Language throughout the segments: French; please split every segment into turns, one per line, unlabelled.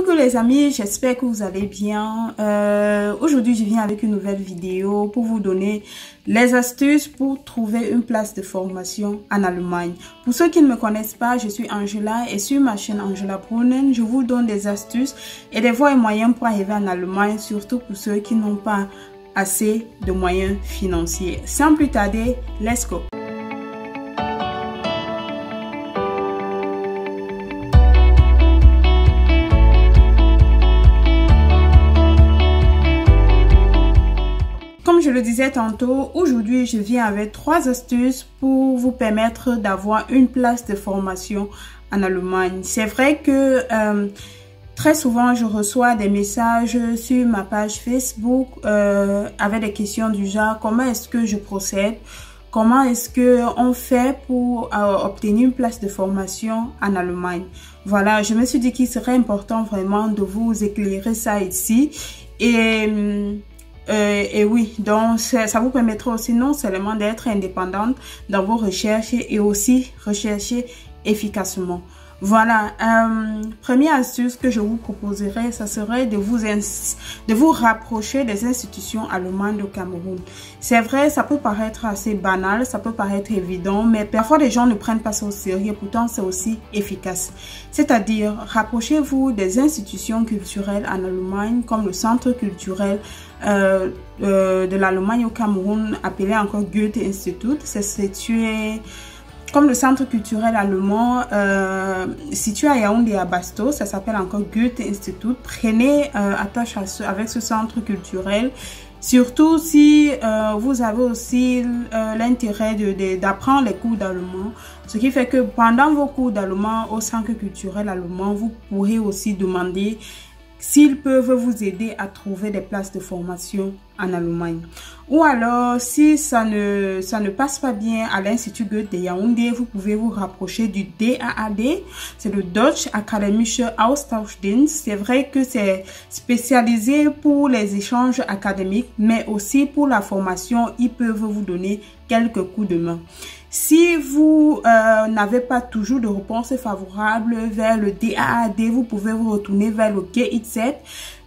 Coucou les amis, j'espère que vous allez bien. Aujourd'hui, je viens avec une nouvelle vidéo pour vous donner les astuces pour trouver une place de formation en Allemagne. Pour ceux qui ne me connaissent pas, je suis Angela et sur ma chaîne Angela Brunnen, je vous donne des astuces et des voies et moyens pour arriver en Allemagne, surtout pour ceux qui n'ont pas assez de moyens financiers. Sans plus tarder, let's go! Comme je le disais tantôt, aujourd'hui je viens avec 3 astuces pour vous permettre d'avoir une place de formation en Allemagne. C'est vrai que très souvent je reçois des messages sur ma page Facebook avec des questions du genre comment est-ce que je procède, comment est-ce que on fait pour obtenir une place de formation en Allemagne. Voilà, je me suis dit qu'il serait important vraiment de vous éclairer ça ici et oui, donc ça vous permettra aussi non seulement d'être indépendante dans vos recherches et aussi rechercher efficacement. Voilà, première astuce que je vous proposerai, ça serait de vous rapprocher des institutions allemandes au Cameroun. C'est vrai, ça peut paraître assez banal, ça peut paraître évident, mais parfois les gens ne prennent pas ça au sérieux, pourtant c'est aussi efficace. C'est-à-dire, rapprochez-vous des institutions culturelles en Allemagne, comme le centre culturel de l'Allemagne au Cameroun, appelé encore Goethe-Institut. C'est situé comme le centre culturel allemand situé à Yaoundé et à Basto, ça s'appelle encore Goethe-Institut. Prenez attache avec ce centre culturel, surtout si vous avez aussi l'intérêt d'apprendre les cours d'allemand. Ce qui fait que pendant vos cours d'allemand au centre culturel allemand, vous pourrez aussi demander s'ils peuvent vous aider à trouver des places de formation en Allemagne. Ou alors, si ça ne passe pas bien à l'Institut Goethe de Yaoundé, vous pouvez vous rapprocher du DAAD, c'est le Deutsche Akademische Austauschdienst. C'est vrai que c'est spécialisé pour les échanges académiques, mais aussi pour la formation, ils peuvent vous donner quelques coups de main. Si vous n'avez pas toujours de réponse favorable vers le DAAD, vous pouvez vous retourner vers le GIZ.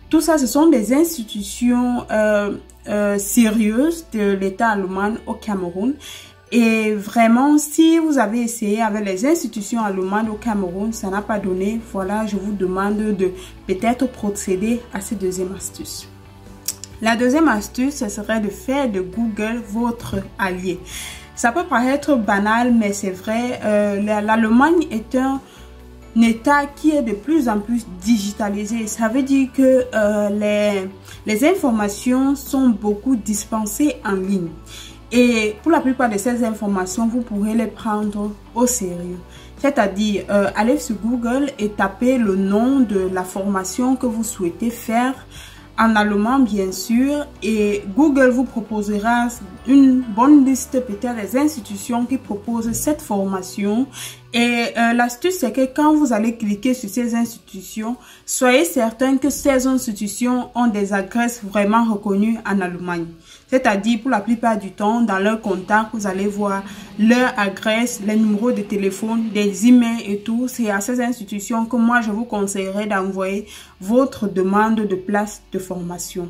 Tout ça, ce sont des institutions sérieuses de l'État allemand au Cameroun. Et vraiment, si vous avez essayé avec les institutions allemandes au Cameroun, ça n'a pas donné, voilà, je vous demande de peut-être procéder à cette deuxième astuce. La deuxième astuce, ce serait de faire de Google votre allié. Ça peut paraître banal, mais c'est vrai, l'Allemagne est un État qui est de plus en plus digitalisé. Ça veut dire que les informations sont beaucoup dispensées en ligne. Et pour la plupart de ces informations, vous pourrez les prendre au sérieux. C'est-à-dire, allez sur Google et tapez le nom de la formation que vous souhaitez faire, en allemand bien sûr, et Google vous proposera une bonne liste peut-être des institutions qui proposent cette formation. Et l'astuce c'est que quand vous allez cliquer sur ces institutions, soyez certain que ces institutions ont des adresses vraiment reconnues en Allemagne. C'est-à-dire pour la plupart du temps, dans leur contact, vous allez voir leur adresse, les numéros de téléphone, des emails et tout. C'est à ces institutions que moi je vous conseillerais d'envoyer votre demande de place de formation.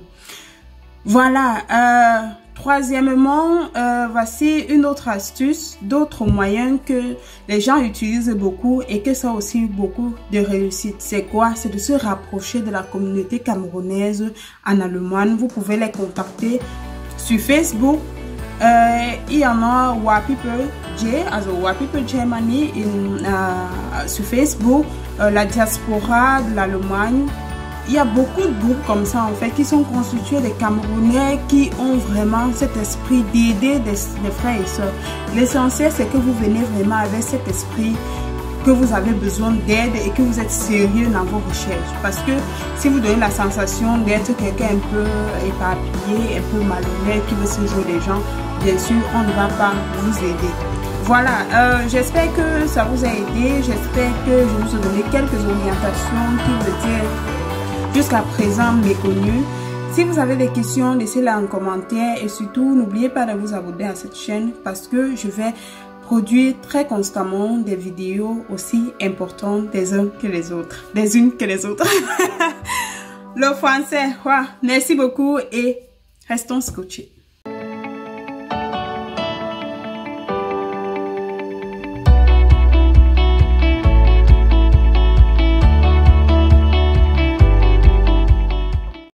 Voilà. Troisièmement, voici une autre astuce, d'autres moyens que les gens utilisent beaucoup et que ça a aussi beaucoup de réussite. C'est quoi? C'est de se rapprocher de la communauté camerounaise en Allemagne. Vous pouvez les contacter sur Facebook. Il y en a People Germany sur Facebook, la diaspora de l'Allemagne. Il y a beaucoup de groupes comme ça en fait qui sont constitués des Camerounais qui ont vraiment cet esprit d'aider des frères et sœurs. L'essentiel c'est que vous venez vraiment avec cet esprit que vous avez besoin d'aide et que vous êtes sérieux dans vos recherches. Parce que si vous donnez la sensation d'être quelqu'un un peu éparpillé, un peu malhonnête, qui veut se jouer des gens, bien sûr on ne va pas vous aider. Voilà, j'espère que ça vous a aidé, j'espère que je vous ai donné quelques orientations qui vous étaient jusqu'à présent méconnues. Si vous avez des questions, laissez-les en commentaire et surtout n'oubliez pas de vous abonner à cette chaîne parce que je vais produire très constamment des vidéos aussi importantes des unes que les autres. Le français, wow. Merci beaucoup et restons scotchés.